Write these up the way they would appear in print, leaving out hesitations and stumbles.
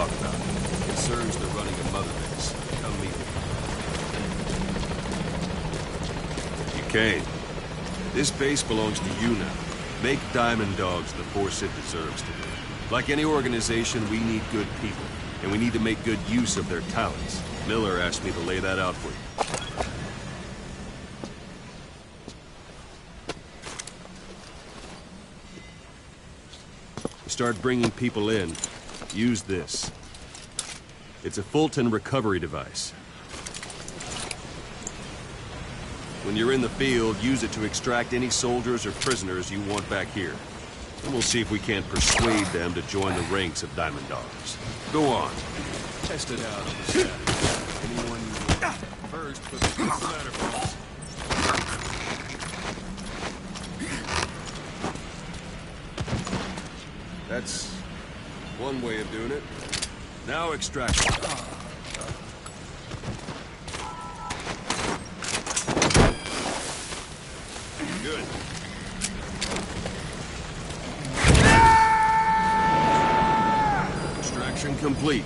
talk about. Concerns the running of Mother Base. Come meet me. You came. This base belongs to you now. Make Diamond Dogs the force it deserves to be. Like any organization, we need good people, and we need to make good use of their talents. Miller asked me to lay that out for you. Start bringing people in, use this. It's a Fulton recovery device. When you're in the field, use it to extract any soldiers or prisoners you want back here. And we'll see if we can't persuade them to join the ranks of Diamond Dogs. Go on. Test it out on the status. Anyone you want. First, put the ladder box. That's one way of doing it. Now extract it. Good. Extraction complete.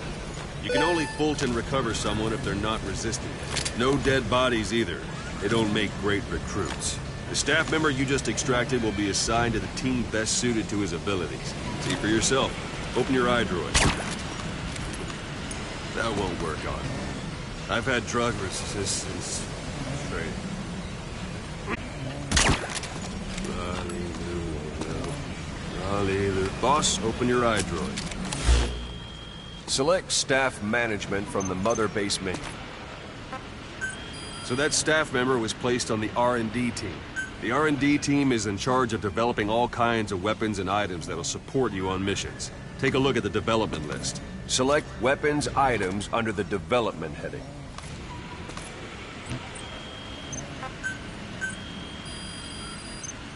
You can only Fulton recover someone if they're not resistant. No dead bodies either. They don't make great recruits. The staff member you just extracted will be assigned to the team best suited to his abilities. See for yourself. Open your eye droid. That won't work on. I've had drug resistance training. Boss, open your eye droid. Select staff management from the Mother Base menu. So that staff member was placed on the R&D team. The R&D team is in charge of developing all kinds of weapons and items that'll support you on missions. Take a look at the development list. Select weapons items under the development heading.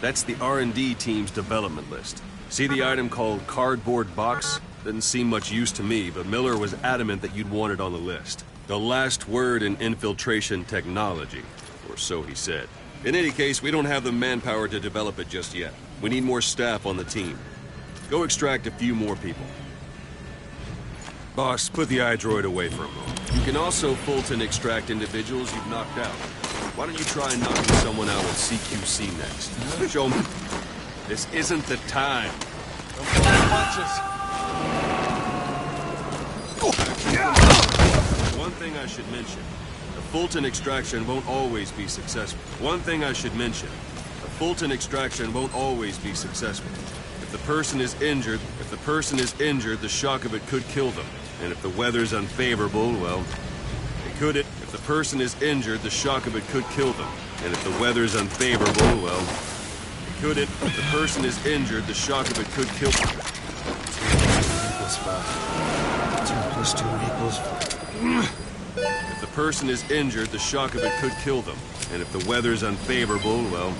That's the R&D team's development list. See the item called cardboard box? Didn't seem much use to me, but Miller was adamant that you'd want it on the list. The last word in infiltration technology, or so he said. In any case, we don't have the manpower to develop it just yet. We need more staff on the team. Go extract a few more people. Boss, put the eye droid away for a moment. You can also Fulton extract individuals you've knocked out. Why don't you try knocking someone out with CQC next? Show me. This isn't the time. One thing I should mention. A Fulton extraction won't always be successful. One thing I should mention. A Fulton extraction won't always be successful. If the person is injured, the shock of it could kill them. And if the weather's unfavorable, well, it could. If the person is injured, the shock of it could kill them. And if the weather's unfavorable, well, it could. If the person is injured, the shock of it could kill them. 2 + 5. 2 + 2 =... If the person is injured, the shock of it could kill them. And if the weather's unfavorable, well,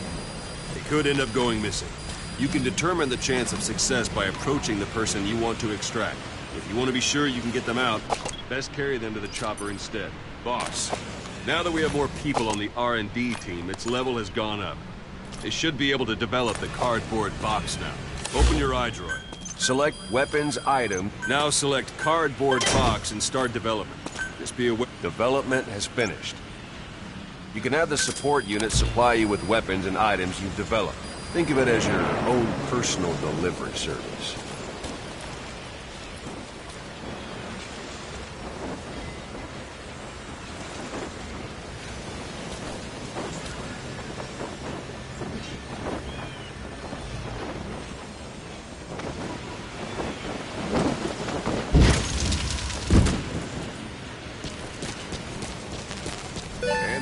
they could end up going missing. You can determine the chance of success by approaching the person you want to extract. If you want to be sure you can get them out, best carry them to the chopper instead. Boss, now that we have more people on the R&D team, its level has gone up. They should be able to develop the cardboard box now. Open your eye droid. Select weapons item. Now select cardboard box and start development. Just be aware. Development has finished. You can have the support unit supply you with weapons and items you've developed. Think of it as your own personal delivery service.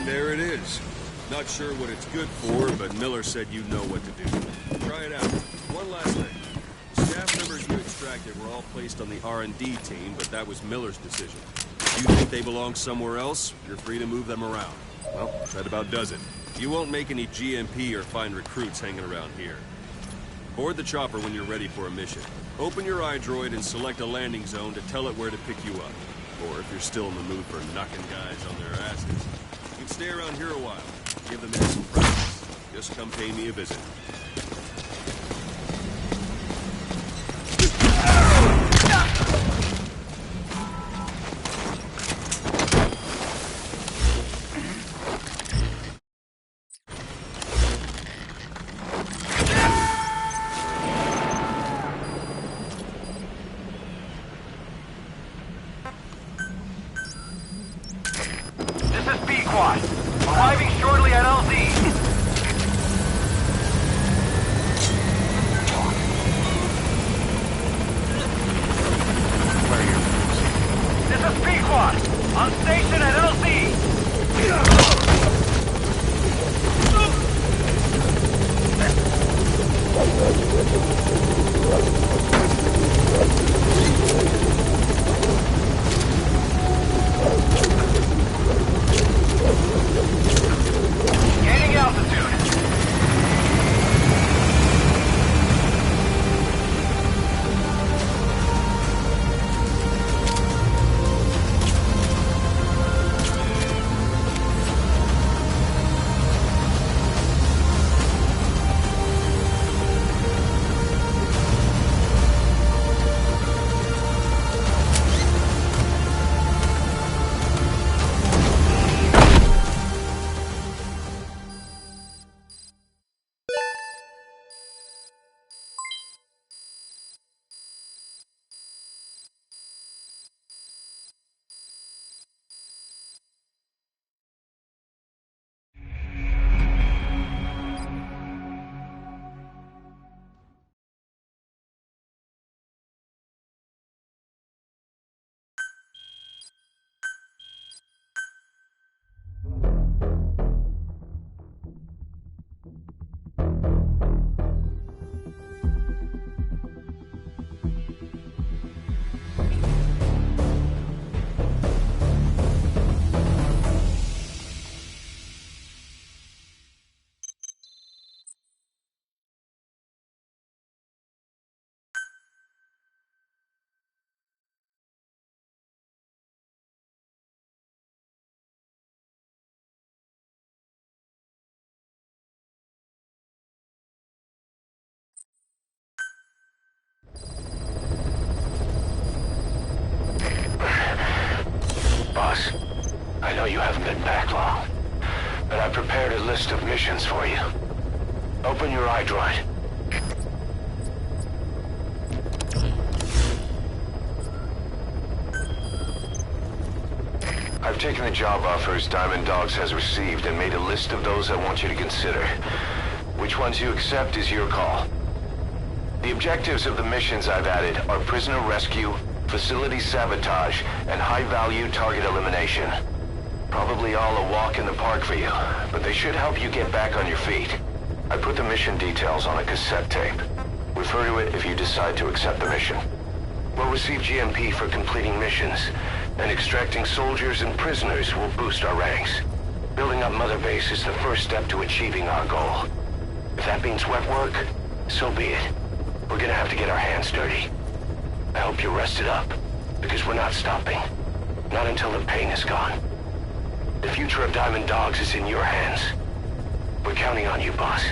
There it is. Not sure what it's good for, but Miller said you know what to do. Try it out. One last thing. The staff members you extracted were all placed on the R&D team, but that was Miller's decision. If you think they belong somewhere else, you're free to move them around. Well, that about does it. You won't make any GMP or find recruits hanging around here. Board the chopper when you're ready for a mission. Open your eye droid and select a landing zone to tell it where to pick you up. Or if you're still in the mood for knocking guys on their asses, you can stay around here a while. Give the men some practice. Just come pay me a visit. On station at LC! Gaining altitude. Boss, I know you haven't been back long, but I prepared a list of missions for you. Open your iDroid. I've taken the job offers Diamond Dogs has received and made a list of those I want you to consider. Which ones you accept is your call. The objectives of the missions I've added are prisoner rescue, facility sabotage, and high-value target elimination. Probably all a walk in the park for you, but they should help you get back on your feet. I put the mission details on a cassette tape. Refer to it if you decide to accept the mission. We'll receive GMP for completing missions, and extracting soldiers and prisoners will boost our ranks. Building up Mother Base is the first step to achieving our goal. If that means wet work, so be it. We're gonna have to get our hands dirty. I hope you're rested up, because we're not stopping. Not until the pain is gone. The future of Diamond Dogs is in your hands. We're counting on you, boss.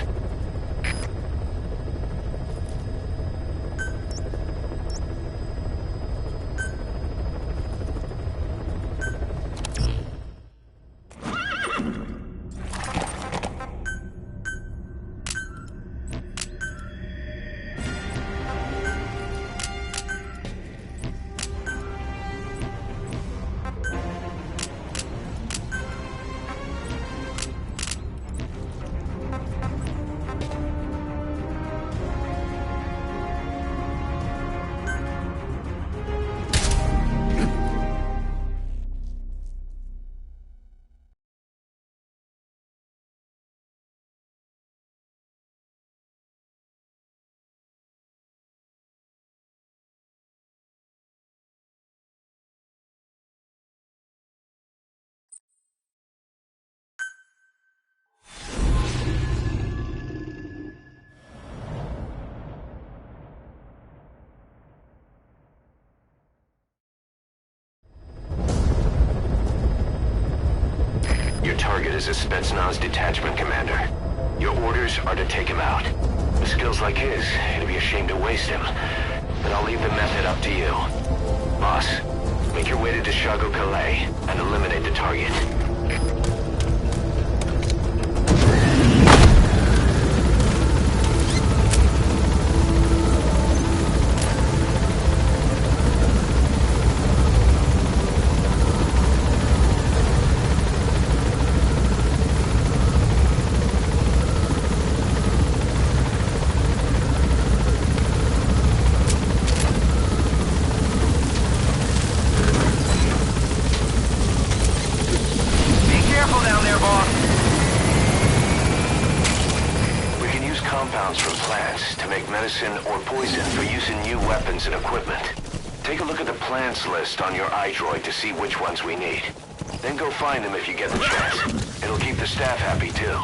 Target is a Spetsnaz detachment commander. Your orders are to take him out. With skills like his, it'd be a shame to waste him. But I'll leave the method up to you. Boss, make your way to Deshago Calais and eliminate the target. medicine, or poison for use in new weapons and equipment. Take a look at the plans list on your iDroid to see which ones we need. Then go find them if you get the chance. It'll keep the staff happy, too.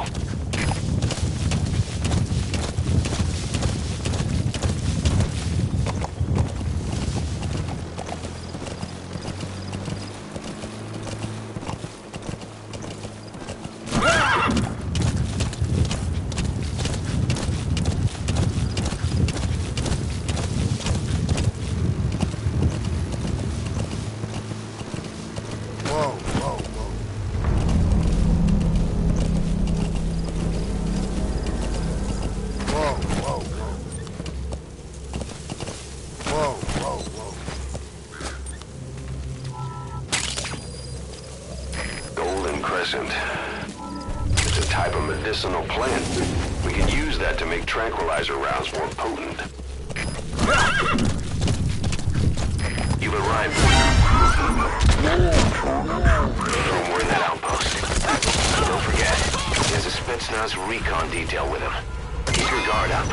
It's a type of medicinal plant. We can use that to make tranquilizer rounds more potent. You've arrived. We're in that outpost. Don't forget, there's a Spetsnaz recon detail with him. Keep your guard up.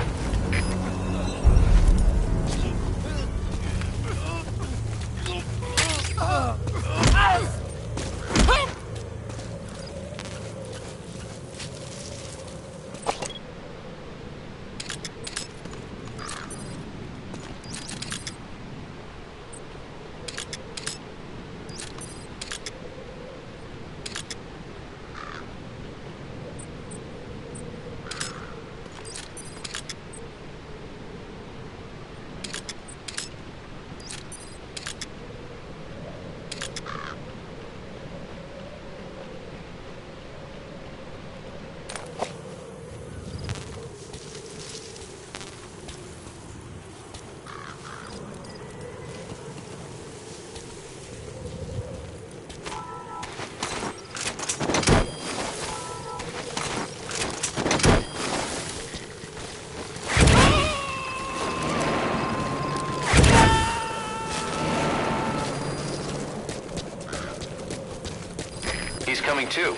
He's coming too.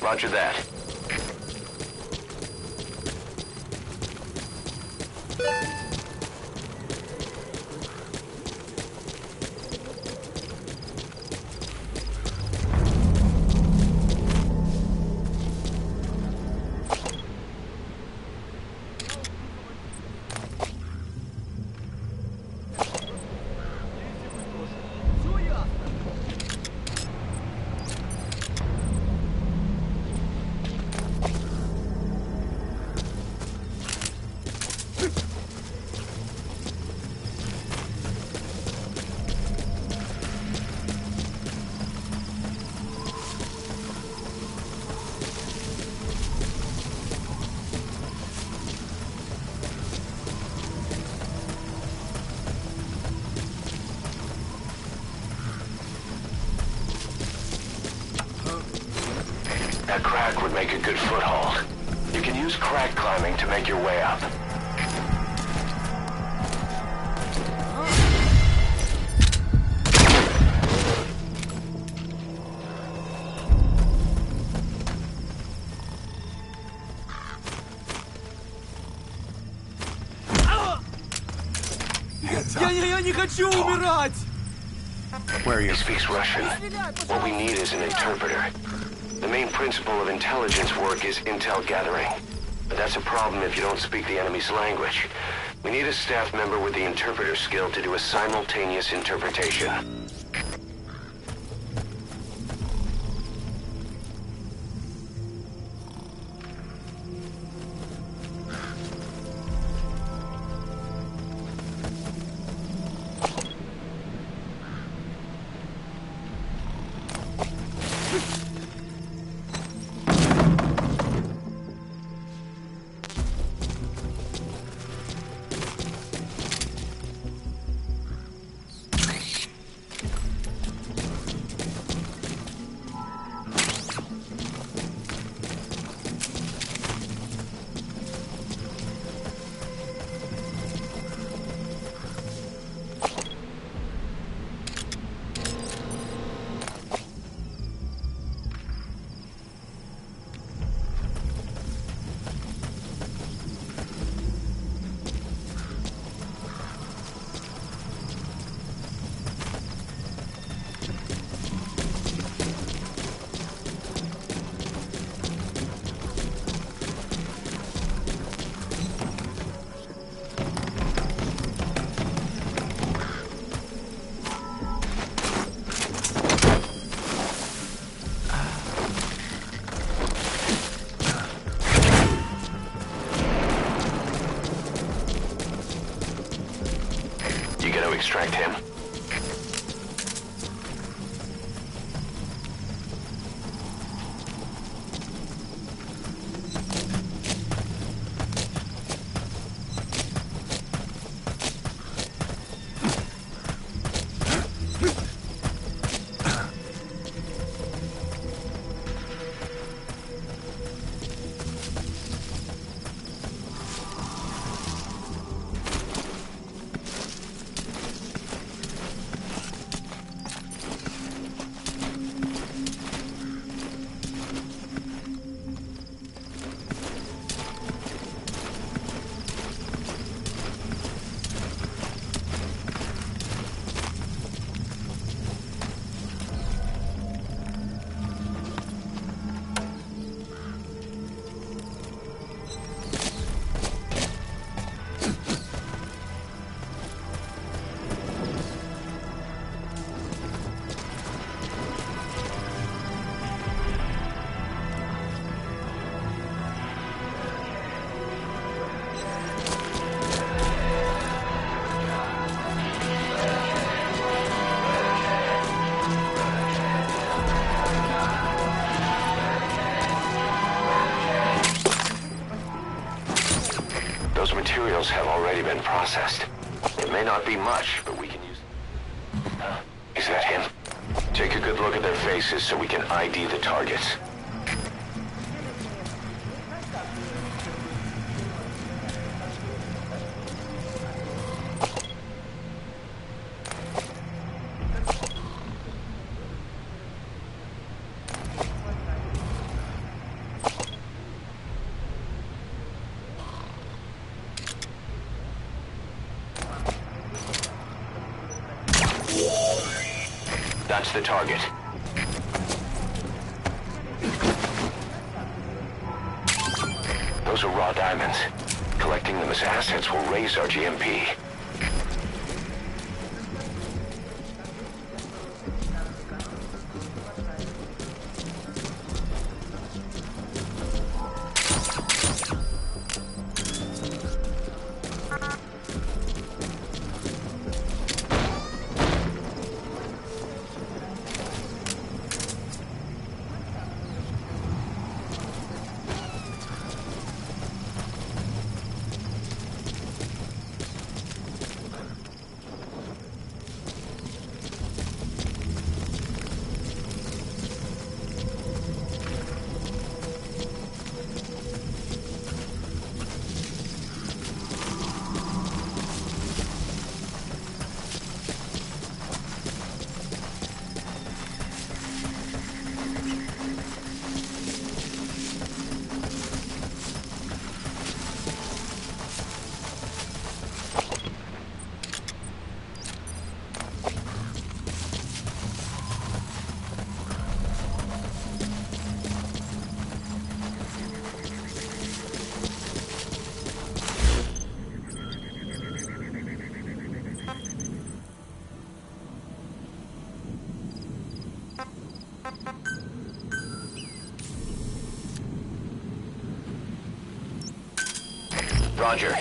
Roger that. That crack would make a good foothold. You can use crack climbing to make your way up. Я не хочу умирать! Where he speaks Russian. What we need is an interpreter. The main principle of intelligence work is intel gathering. But that's a problem if you don't speak the enemy's language. We need a staff member with the interpreter skill to do a simultaneous interpretation. extract him. Those materials have already been processed. It may not be much, but we can use... Is that him? Take a good look at their faces so we can ID the targets. That's the target. Those are raw diamonds. Collecting them as assets will raise our GMP. Roger.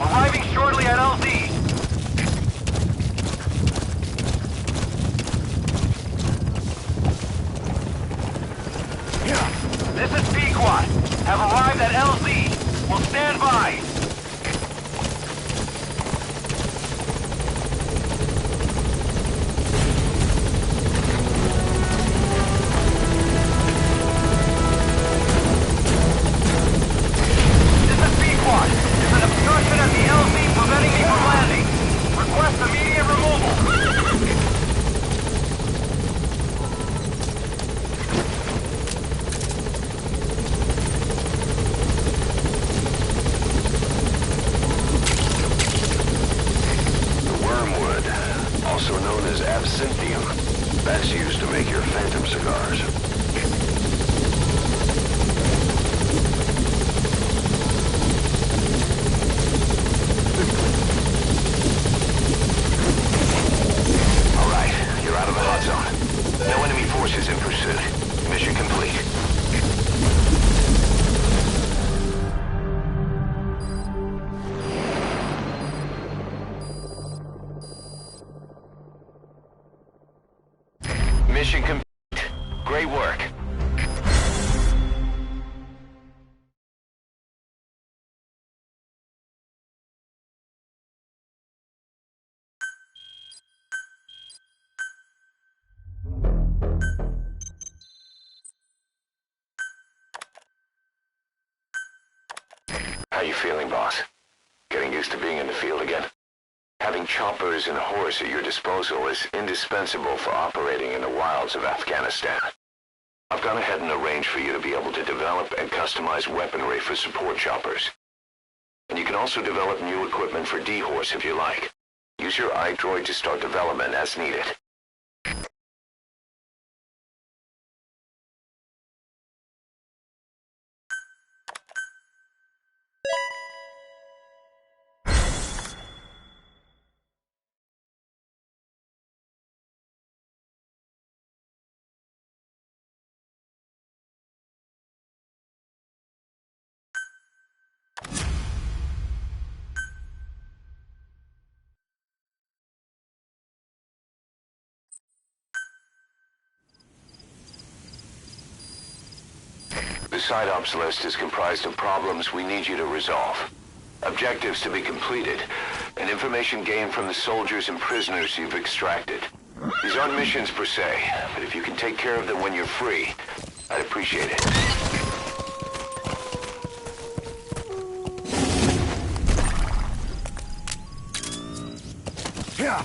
Arriving shortly at LZ. This is Pequot. That's used to make your Phantom cigars. All right, you're out of the hot zone. No enemy forces in pursuit. Mission complete. Mission complete. Great work. How you feeling, boss? Getting used to being in the field again? Having choppers and a horse at your disposal is indispensable for operating in the wilds of Afghanistan. I've gone ahead and arranged for you to be able to develop and customize weaponry for support choppers. And you can also develop new equipment for D-Horse if you like. Use your iDroid to start development as needed. The side ops list is comprised of problems we need you to resolve, objectives to be completed, and information gained from the soldiers and prisoners you've extracted. These aren't missions per se, but if you can take care of them when you're free, I'd appreciate it. Yeah.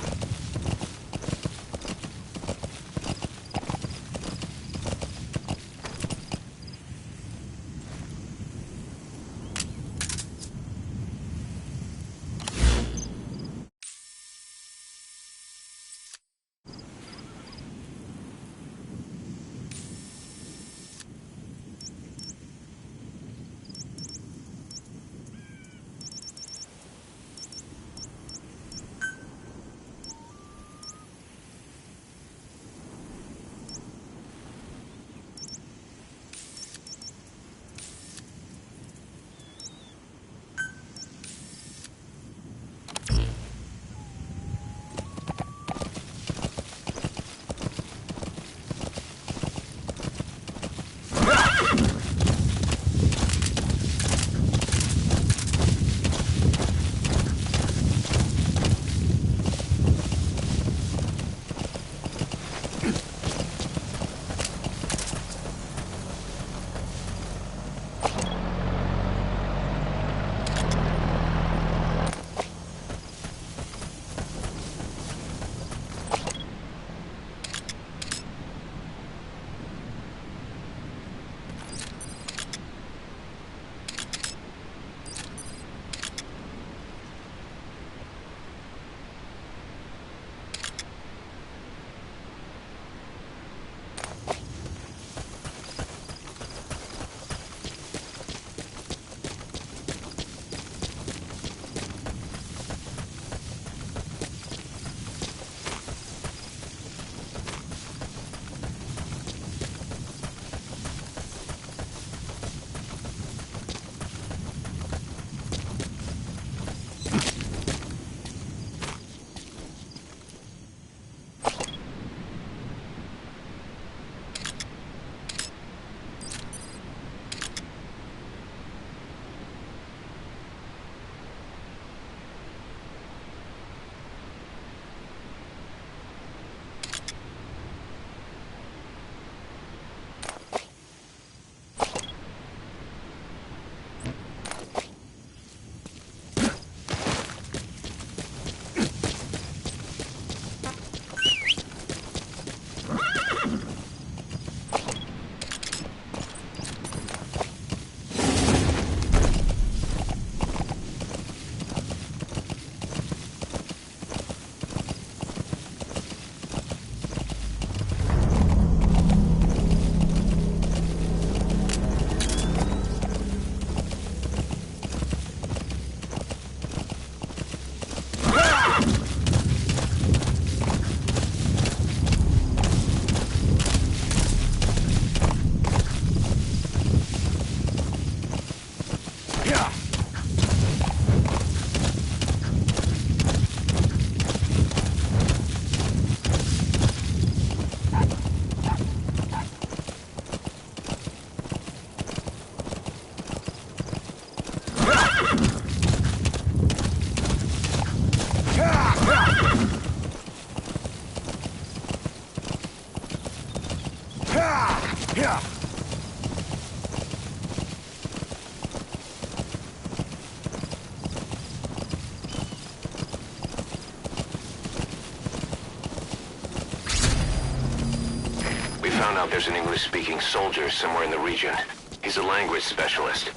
found out there's an English-speaking soldier somewhere in the region. He's a language specialist.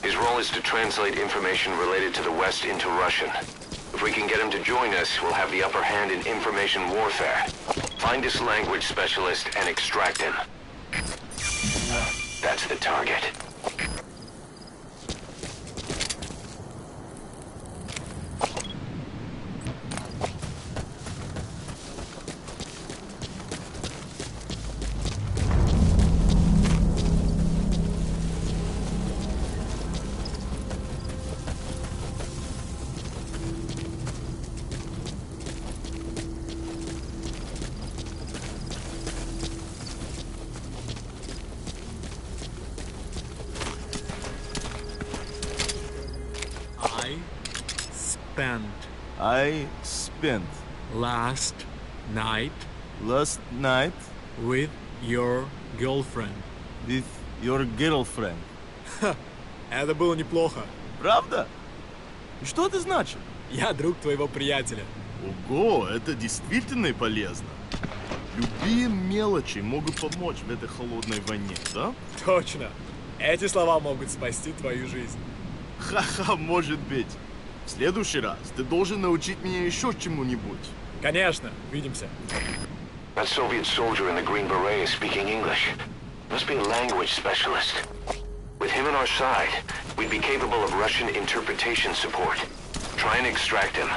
His role is to translate information related to the West into Russian. If we can get him to join us, we'll have the upper hand in information warfare. Find this language specialist and extract him. That's the target. I spent last night with your girlfriend. your girlfriend. Это было неплохо. Правда? И что это значит? Я друг твоего приятеля. Ого, это действительно и полезно. Любые мелочи могут помочь в этой холодной войне, да? Точно. Эти слова могут спасти твою жизнь. Ха-ха, может быть. В следующий раз ты должен научить меня еще чему-нибудь. Конечно, увидимся. That Soviet soldier in the green beret is speaking English. Must be a language specialist. With him on our side, we'd be capable of Russian interpretation support. Try and extract him.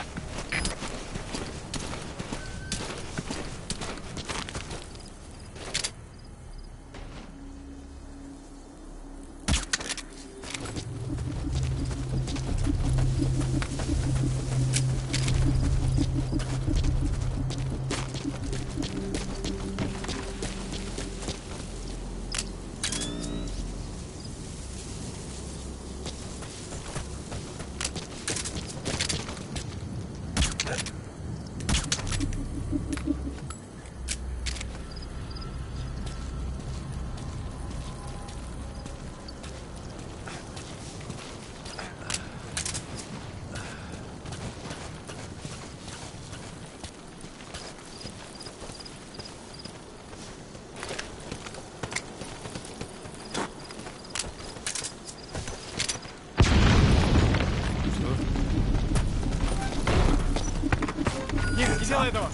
Не делай этого!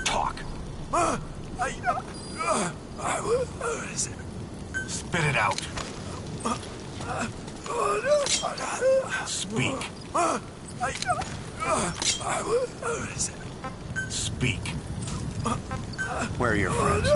Talk. Spit it out. Speak. Speak. Where are your friends?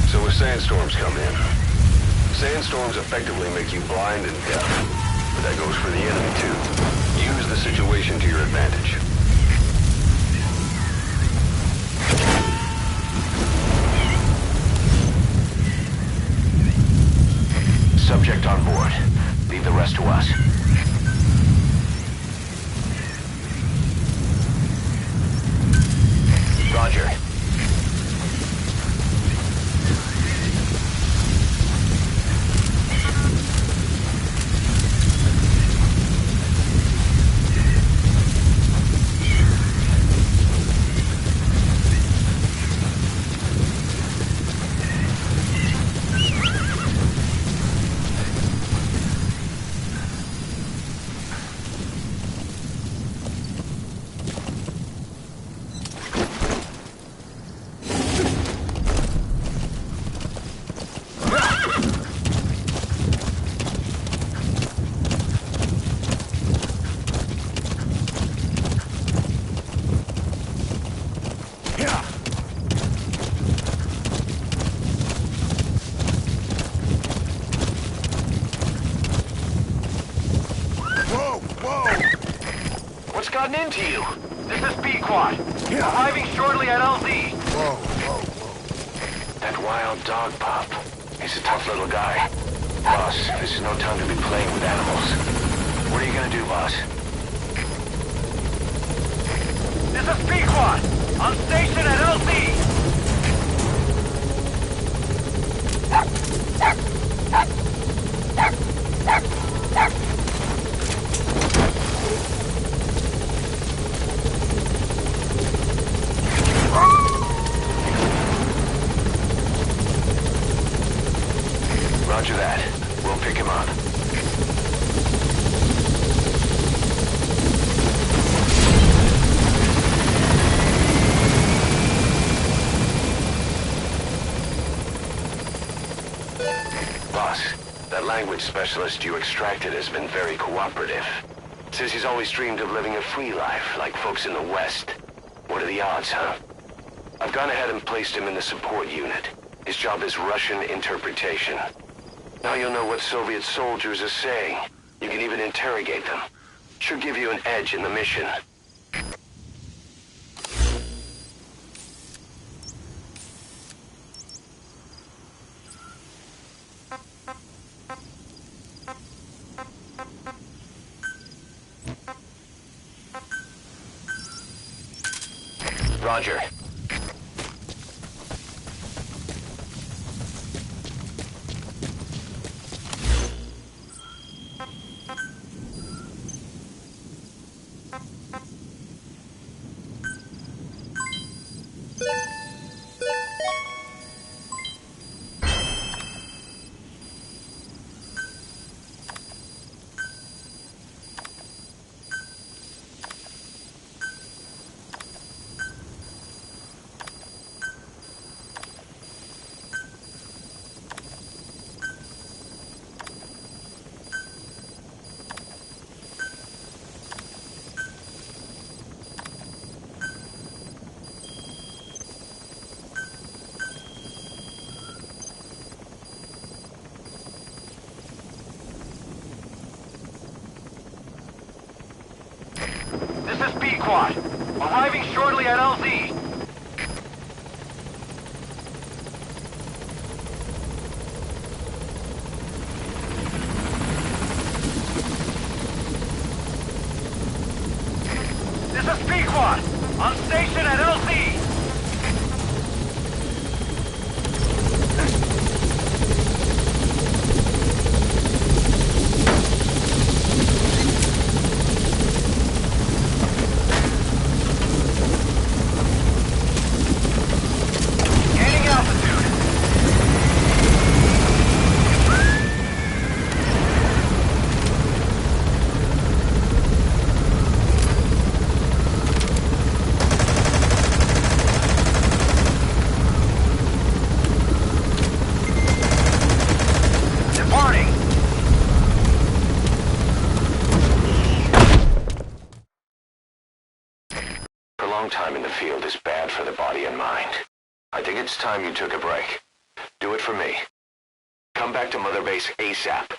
So if sandstorms come in, sandstorms effectively make you blind and deaf. But that goes for the enemy too. Use the situation to your advantage. Subject on board. Leave the rest to us. Roger. What's gotten into you? This is B-Quad. Arriving shortly at LZ. That wild dog pup. He's a tough little guy. Boss, this is no time to be playing with animals. What are you gonna do, boss? This is B-Quad. On station at LZ! Roger that. We'll pick him up. Boss, that language specialist you extracted has been very cooperative. Says he's always dreamed of living a free life, like folks in the West. What are the odds, huh? I've gone ahead and placed him in the support unit. His job is Russian interpretation. Now you'll know what Soviet soldiers are saying. You can even interrogate them. Should give you an edge in the mission. Roger. This is B-Quad. Arriving shortly at LZ. This is B-Quad. On station at LZ. Time in the field is bad for the body and mind. I think it's time you took a break. Do it for me. Come back to Mother Base ASAP.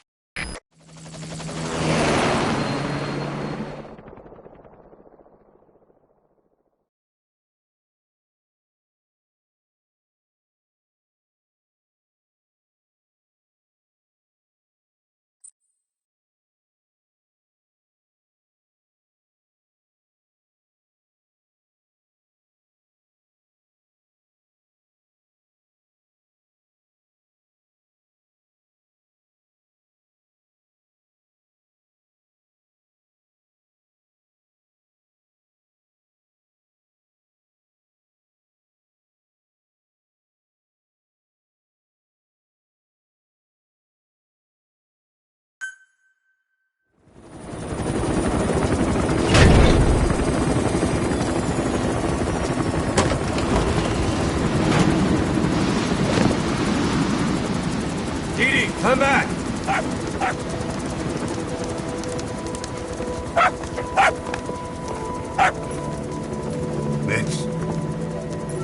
Come back! Mitch.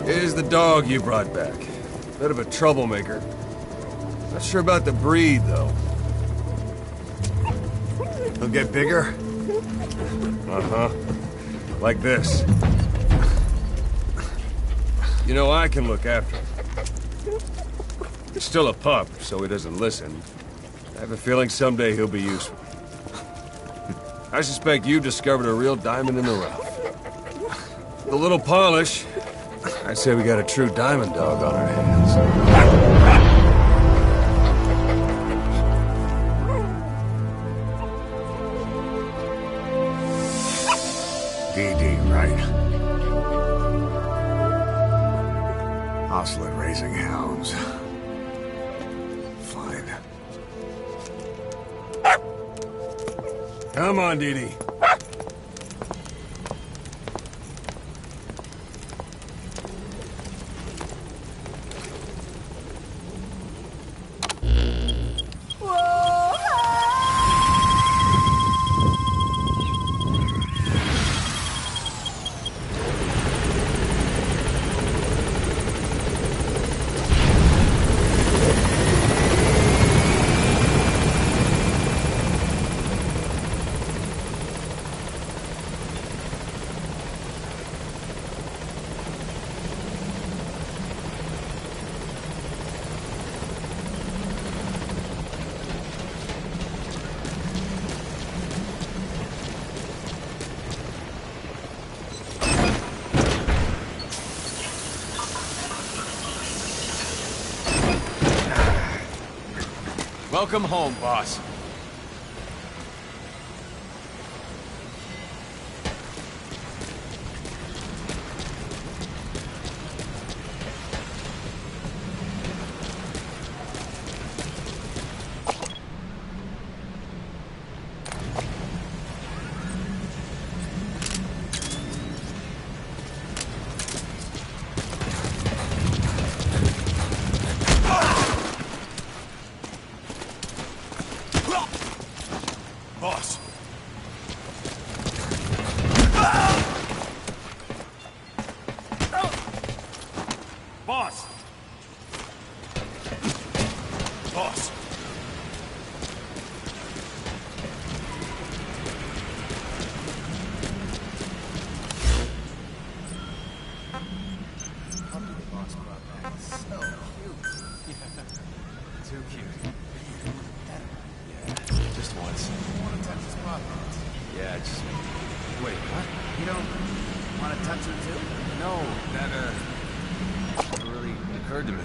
Here's the dog you brought back. Bit of a troublemaker. Not sure about the breed, though. He'll get bigger? Uh-huh. Like this. You know, I can look after him. He's still a pup, so he doesn't listen. I have a feeling someday he'll be useful. I suspect you discovered a real diamond in the rough. The little polish, I'd say we got a true diamond dog on our hands. DD, right? Hostile raising hounds. Fine. Come on, Dee Dee. Welcome home, boss. Boss. Boss. Boss. Too cute. Just once. Yeah, just... Wait, what? You don't want to touch her too? No, that, never really occurred to me.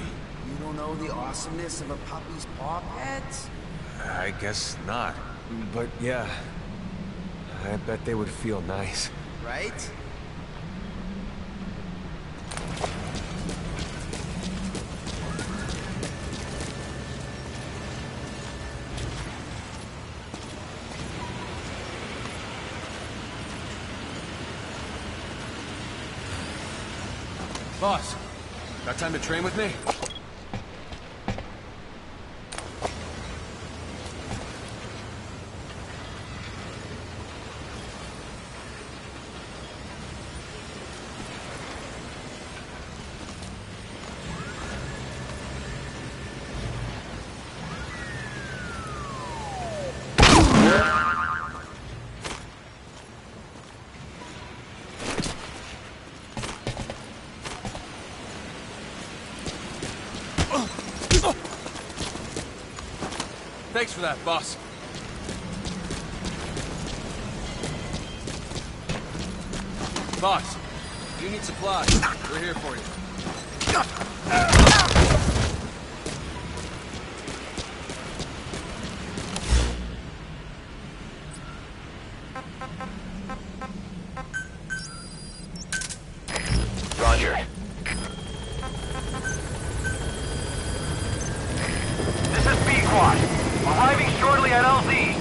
You don't know the awesomeness of a puppy's paw pets? I guess not. But yeah, I bet they would feel nice. Right? Boss, got time to train with me? Thanks for that, boss. Boss, if you need supplies, we're here for you. Roger. This is B-Quad. Arriving shortly at LZ.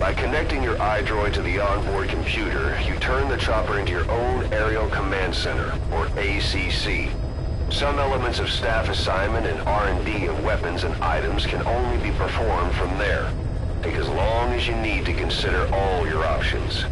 By connecting your iDroid to the onboard computer, you turn the chopper into your own Aerial Command Center, or ACC. Some elements of staff assignment and R&D of weapons and items can only be performed from there. Take as long as you need to consider all your options.